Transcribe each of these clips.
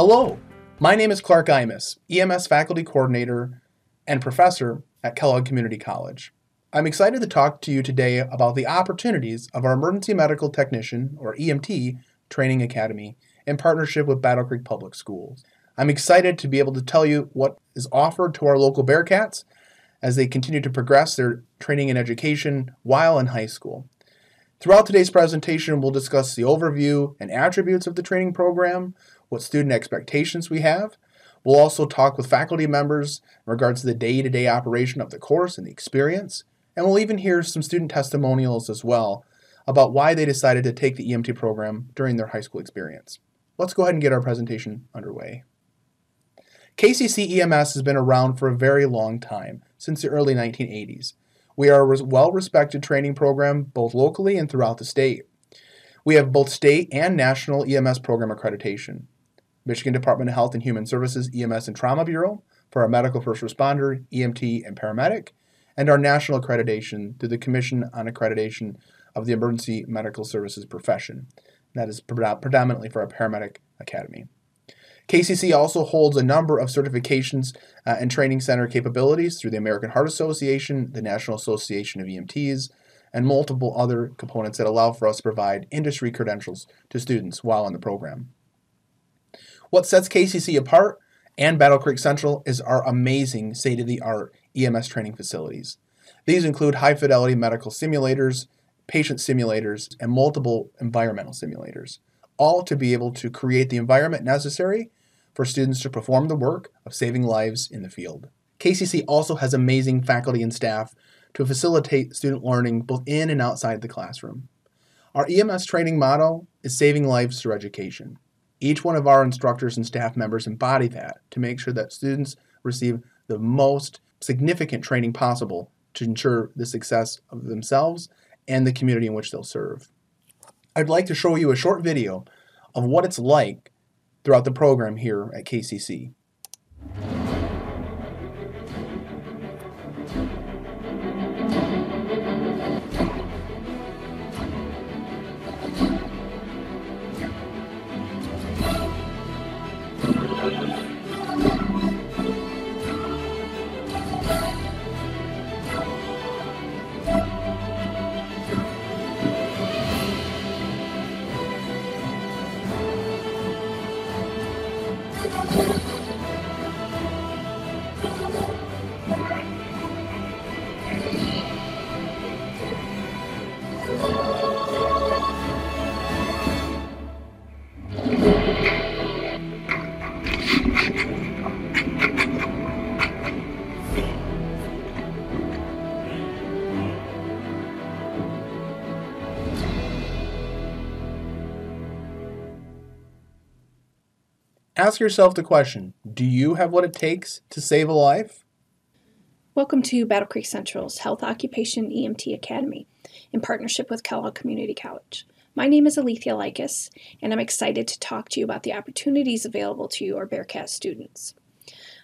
Hello, my name is Clark Imus, EMS faculty coordinator and professor at Kellogg Community College. I'm excited to talk to you today about the opportunities of our Emergency Medical Technician, or EMT, Training Academy in partnership with Battle Creek Public Schools. I'm excited to be able to tell you what is offered to our local Bearcats as they continue to progress their training and education while in high school. Throughout today's presentation, we'll discuss the overview and attributes of the training program, what student expectations we have. We'll also talk with faculty members in regards to the day-to-day operation of the course and the experience, and we'll even hear some student testimonials as well about why they decided to take the EMT program during their high school experience. Let's go ahead and get our presentation underway. KCC EMS has been around for a very long time, since the early 1980s. We are a well-respected training program both locally and throughout the state. We have both state and national EMS program accreditation. Michigan Department of Health and Human Services EMS and Trauma Bureau for our medical first responder, EMT, and paramedic, and our national accreditation through the Commission on Accreditation of the Emergency Medical Services Profession. That is predominantly for our paramedic academy. KCC also holds a number of certifications and training center capabilities through the American Heart Association, the National Association of EMTs, and multiple other components that allow for us to provide industry credentials to students while in the program. What sets KCC apart and Battle Creek Central is our amazing state-of-the-art EMS training facilities. These include high-fidelity medical simulators, patient simulators, and multiple environmental simulators, all to be able to create the environment necessary for students to perform the work of saving lives in the field. KCC also has amazing faculty and staff to facilitate student learning both in and outside the classroom. Our EMS training motto is saving lives through education. Each one of our instructors and staff members embody that to make sure that students receive the most significant training possible to ensure the success of themselves and the community in which they'll serve. I'd like to show you a short video of what it's like throughout the program here at KCC. Ask yourself the question, do you have what it takes to save a life? Welcome to Battle Creek Central's Health Occupation EMT Academy in partnership with Kellogg Community College. My name is Alethea Likas, and I'm excited to talk to you about the opportunities available to your Bearcat students.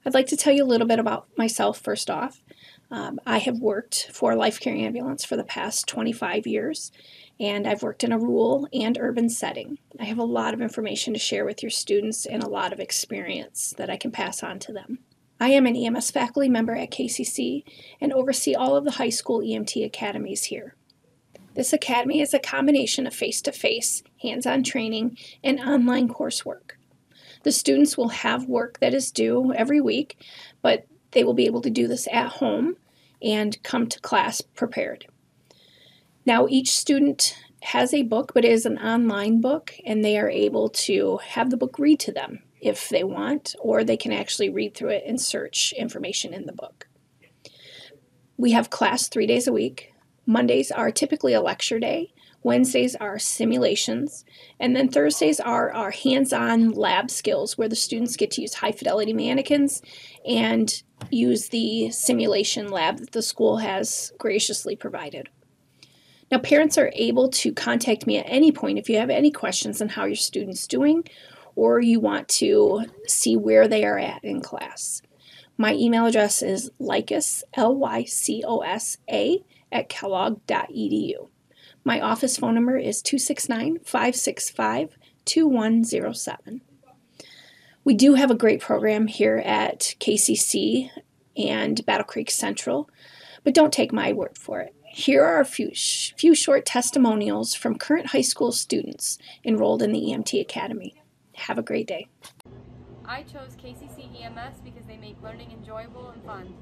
I'd like to tell you a little bit about myself first off. I have worked for Life Care Ambulance for the past 25 years, and I've worked in a rural and urban setting. I have a lot of information to share with your students and a lot of experience that I can pass on to them. I am an EMS faculty member at KCC and oversee all of the high school EMT academies here. This academy is a combination of face-to-face, hands-on training, and online coursework. The students will have work that is due every week, but they will be able to do this at home and come to class prepared. Now, each student has a book, but it is an online book, and they are able to have the book read to them if they want, or they can actually read through it and search information in the book. We have class 3 days a week. Mondays are typically a lecture day. Wednesdays are simulations, and then Thursdays are our hands-on lab skills where the students get to use high-fidelity mannequins and use the simulation lab that the school has graciously provided. Now, parents are able to contact me at any point if you have any questions on how your student's doing or you want to see where they are at in class. My email address is lycosa, Lycosa, at kellogg.edu. My office phone number is 269-565-2107. We do have a great program here at KCC and Battle Creek Central, but don't take my word for it. Here are a few short testimonials from current high school students enrolled in the EMT Academy. Have a great day. I chose KCC EMS because they make learning enjoyable and fun.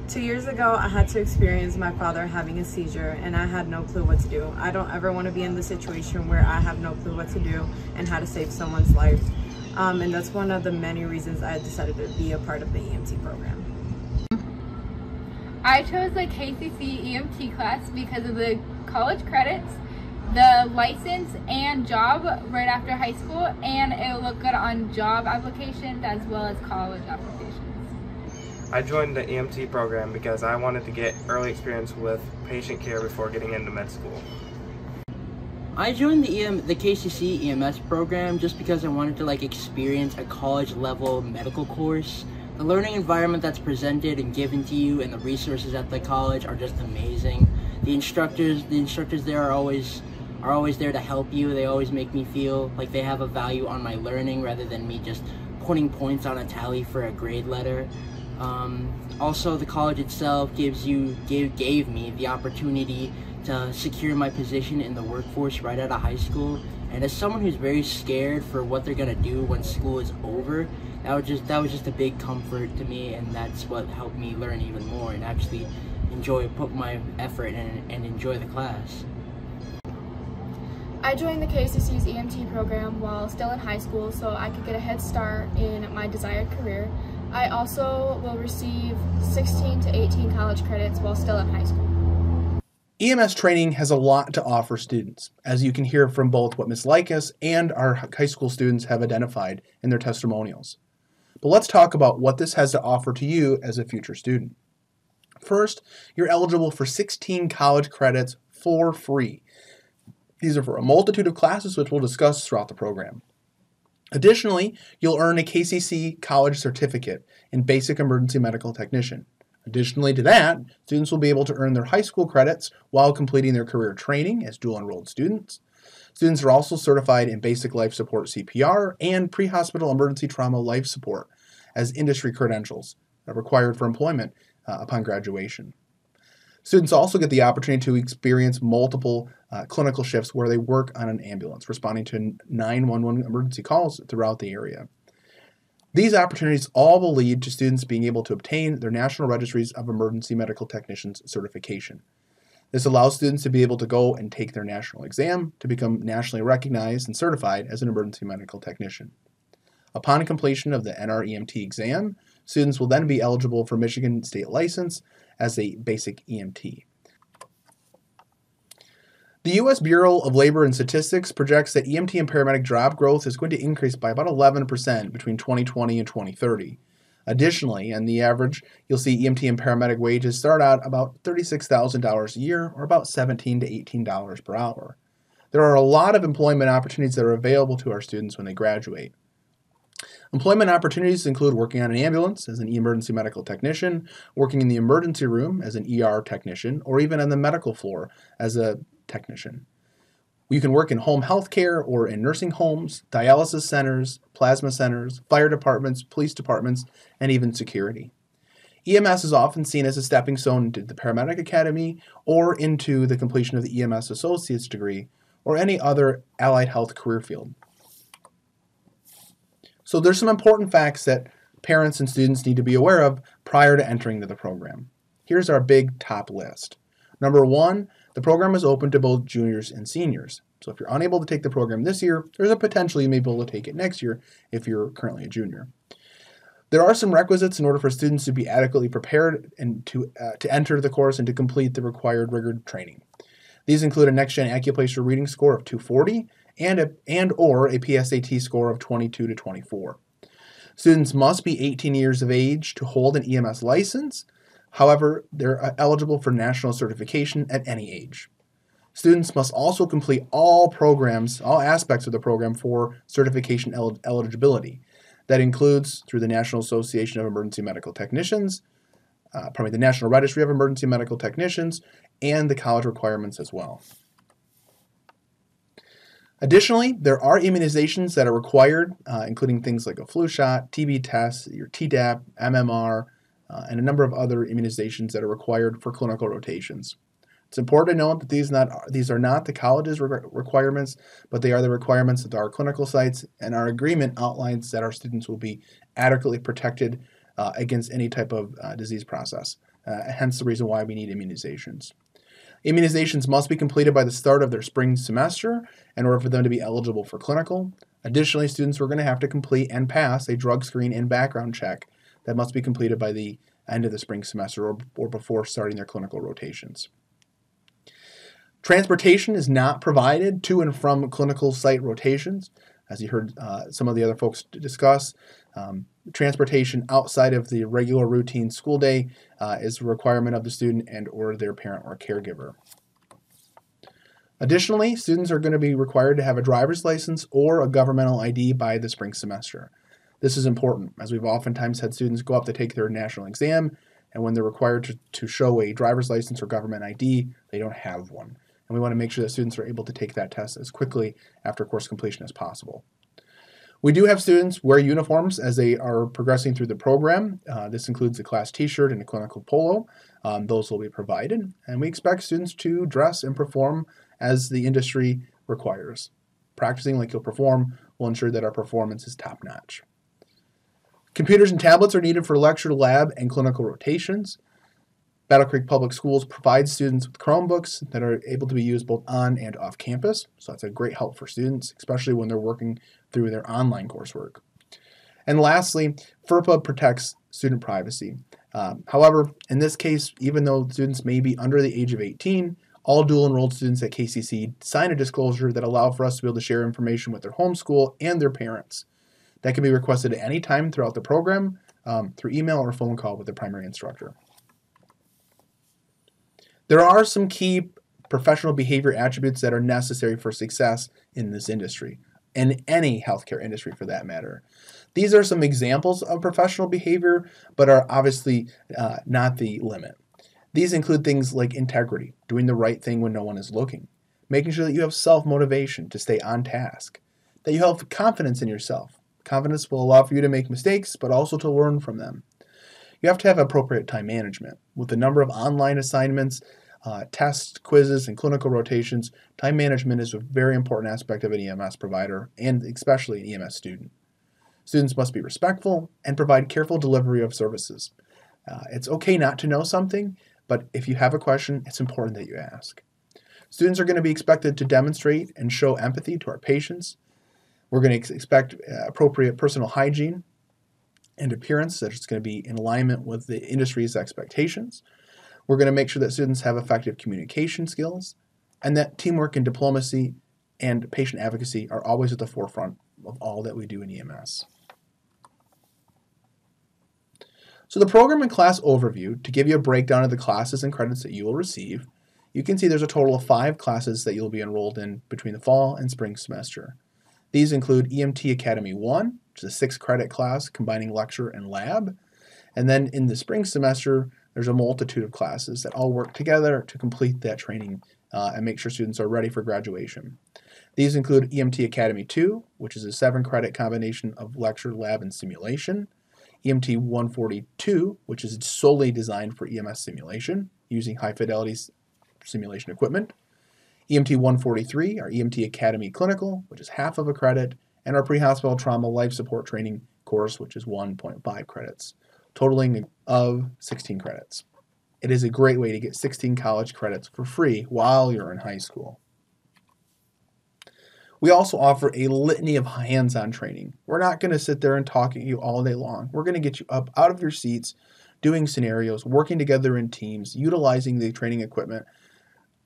2 years ago, I had to experience my father having a seizure and I had no clue what to do. I don't ever want to be in the situation where I have no clue what to do and how to save someone's life. And that's one of the many reasons I decided to be a part of the EMT program. I chose the KCC EMT class because of the college credits, the license and job right after high school, and it will look good on job applications as well as college applications. I joined the EMT program because I wanted to get early experience with patient care before getting into med school. I joined the KCC EMS program just because I wanted to experience a college level medical course. The learning environment that's presented and given to you and the resources at the college are just amazing. The instructors there are always there to help you. They always make me feel like they have a value on my learning rather than me just putting points on a tally for a grade letter. Also, the college itself gave me the opportunity to secure my position in the workforce right out of high school. And as someone who's very scared for what they're gonna do when school is over, that was just a big comfort to me, and that's what helped me learn even more and actually put my effort in and enjoy the class. I joined the KCC's EMT program while still in high school so I could get a head start in my desired career. I also will receive 16 to 18 college credits while still in high school. EMS training has a lot to offer students, as you can hear from both what Ms. Likas and our high school students have identified in their testimonials. But let's talk about what this has to offer to you as a future student. First, you're eligible for 16 college credits for free. These are for a multitude of classes which we'll discuss throughout the program. Additionally, you'll earn a KCC college certificate in Basic Emergency Medical Technician. Additionally to that, students will be able to earn their high school credits while completing their career training as dual-enrolled students. Students are also certified in Basic Life Support CPR and Pre-Hospital Emergency Trauma Life Support as industry credentials required for employment upon graduation. Students also get the opportunity to experience multiple clinical shifts where they work on an ambulance, responding to 911 emergency calls throughout the area. These opportunities all will lead to students being able to obtain their National Registries of Emergency Medical Technicians certification. This allows students to be able to go and take their national exam to become nationally recognized and certified as an emergency medical technician. Upon completion of the NREMT exam, students will then be eligible for Michigan State license as a basic EMT. The U.S. Bureau of Labor and Statistics projects that EMT and paramedic job growth is going to increase by about 11% between 2020 and 2030. Additionally, on the average, you'll see EMT and paramedic wages start out about $36,000 a year, or about $17 to $18 per hour. There are a lot of employment opportunities that are available to our students when they graduate. Employment opportunities include working on an ambulance as an emergency medical technician, working in the emergency room as an ER technician, or even on the medical floor as a technician. You can work in home health care or in nursing homes, dialysis centers, plasma centers, fire departments, police departments, and even security. EMS is often seen as a stepping stone into the paramedic academy or into the completion of the EMS associate's degree or any other allied health career field. So there's some important facts that parents and students need to be aware of prior to entering the program. Here's our big top list. Number one, the program is open to both juniors and seniors. So if you're unable to take the program this year, there's a potential you may be able to take it next year if you're currently a junior. There are some requisites in order for students to be adequately prepared and to enter the course and to complete the required rigorous training. These include a next-gen acupuncture reading score of 240 and/or a PSAT score of 22 to 24. Students must be 18 years of age to hold an EMS license. However, they're eligible for national certification at any age. Students must also complete all aspects of the program for certification eligibility. That includes through the National Association of Emergency Medical Technicians, the National Registry of Emergency Medical Technicians, and the college requirements as well. Additionally, there are immunizations that are required, including things like a flu shot, TB test, your Tdap, MMR, and a number of other immunizations that are required for clinical rotations. It's important to note that these are not the college's requirements, but they are the requirements of our clinical sites, and our agreement outlines that our students will be adequately protected against any type of disease process, hence the reason why we need immunizations. Immunizations must be completed by the start of their spring semester in order for them to be eligible for clinical. Additionally, students are going to have to complete and pass a drug screen and background check that must be completed by the end of the spring semester or before starting their clinical rotations. Transportation is not provided to and from clinical site rotations. As you heard some of the other folks discuss, transportation outside of the regular routine school day is a requirement of the student and or their parent or caregiver. Additionally, students are going to be required to have a driver's license or a governmental ID by the spring semester. This is important, as we've oftentimes had students go up to take their national exam, and when they're required to show a driver's license or government ID, they don't have one. And we want to make sure that students are able to take that test as quickly after course completion as possible. We do have students wear uniforms as they are progressing through the program. This includes a class t-shirt and a clinical polo. Those will be provided. And we expect students to dress and perform as the industry requires. Practicing like you'll perform will ensure that our performance is top-notch. Computers and tablets are needed for lecture, lab, and clinical rotations. Battle Creek Public Schools provides students with Chromebooks that are able to be used both on and off campus. So that's a great help for students, especially when they're working through their online coursework. And lastly, FERPA protects student privacy. However, in this case, even though students may be under the age of 18, all dual enrolled students at KCC sign a disclosure that allow for us to be able to share information with their home school and their parents. That can be requested at any time throughout the program through email or phone call with the primary instructor. There are some key professional behavior attributes that are necessary for success in this industry, in any healthcare industry for that matter. These are some examples of professional behavior, but are obviously not the limit. These include things like integrity, doing the right thing when no one is looking, making sure that you have self-motivation to stay on task, that you have confidence in yourself. Confidence will allow for you to make mistakes, but also to learn from them. You have to have appropriate time management. With the number of online assignments, tests, quizzes, and clinical rotations, time management is a very important aspect of an EMS provider, and especially an EMS student. Students must be respectful and provide careful delivery of services. It's okay not to know something, but if you have a question, it's important that you ask. Students are going to be expected to demonstrate and show empathy to our patients. We're going to expect appropriate personal hygiene and appearance that is going to be in alignment with the industry's expectations. We're going to make sure that students have effective communication skills and that teamwork and diplomacy and patient advocacy are always at the forefront of all that we do in EMS. So the program and class overview, to give you a breakdown of the classes and credits that you will receive, you can see there's a total of 5 classes that you'll be enrolled in between the fall and spring semester. These include EMT Academy 1, which is a 6-credit class combining lecture and lab. And then in the spring semester, there's a multitude of classes that all work together to complete that training and make sure students are ready for graduation. These include EMT Academy 2, which is a 7-credit combination of lecture, lab, and simulation. EMT 142, which is solely designed for EMS simulation, using high-fidelity simulation equipment. EMT 143, our EMT Academy Clinical, which is half of a credit, and our pre-hospital trauma life support training course, which is 1.5 credits, totaling of 16 credits. It is a great way to get 16 college credits for free while you're in high school. We also offer a litany of hands-on training. We're not going to sit there and talk at you all day long. We're going to get you up out of your seats, doing scenarios, working together in teams, utilizing the training equipment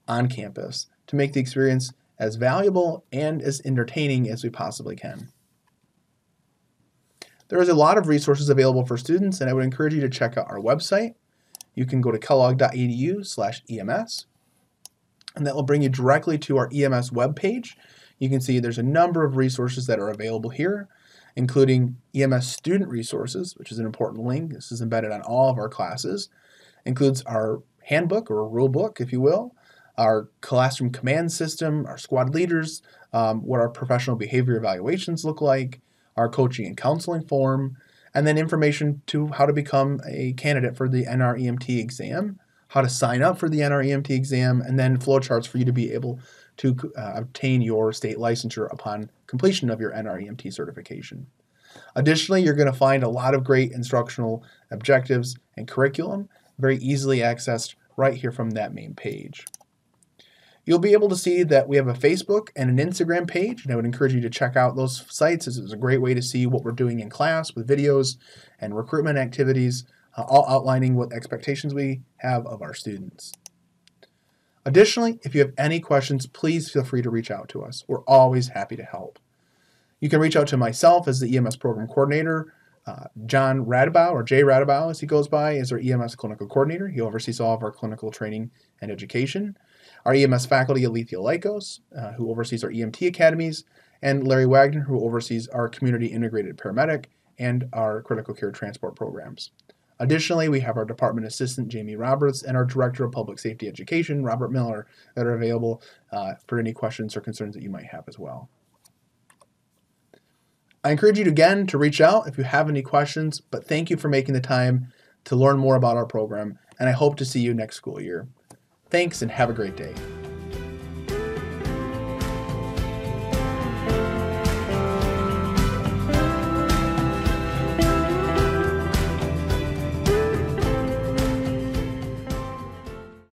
on campus to make the experience as valuable and as entertaining as we possibly can. There is a lot of resources available for students, and I would encourage you to check out our website. You can go to kellogg.edu/EMS, and that will bring you directly to our EMS webpage. You can see there's a number of resources that are available here, including EMS student resources, which is an important link. This is embedded on all of our classes. Includes our handbook or a rule book, if you will. our classroom command system, our squad leaders, what our professional behavior evaluations look like, our coaching and counseling form, and then information to how to become a candidate for the NREMT exam, how to sign up for the NREMT exam, and then flowcharts for you to be able to obtain your state licensure upon completion of your NREMT certification. Additionally, you're going to find a lot of great instructional objectives and curriculum very easily accessed right here from that main page. You'll be able to see that we have a Facebook and an Instagram page, and I would encourage you to check out those sites as it's a great way to see what we're doing in class with videos and recruitment activities, all outlining what expectations we have of our students. Additionally, if you have any questions, please feel free to reach out to us. We're always happy to help. You can reach out to myself as the EMS Program Coordinator. John Radebow, or Jay Radebow as he goes by, is our EMS Clinical Coordinator. He oversees all of our clinical training and education. Our EMS faculty, Alethea Lykos, who oversees our EMT academies, and Larry Wagner, who oversees our Community Integrated Paramedic and our Critical Care Transport programs. Additionally, we have our Department Assistant, Jamie Roberts, and our Director of Public Safety Education, Robert Miller, that are available for any questions or concerns that you might have as well. I encourage you again to reach out if you have any questions, but thank you for making the time to learn more about our program, and I hope to see you next school year. Thanks and have a great day.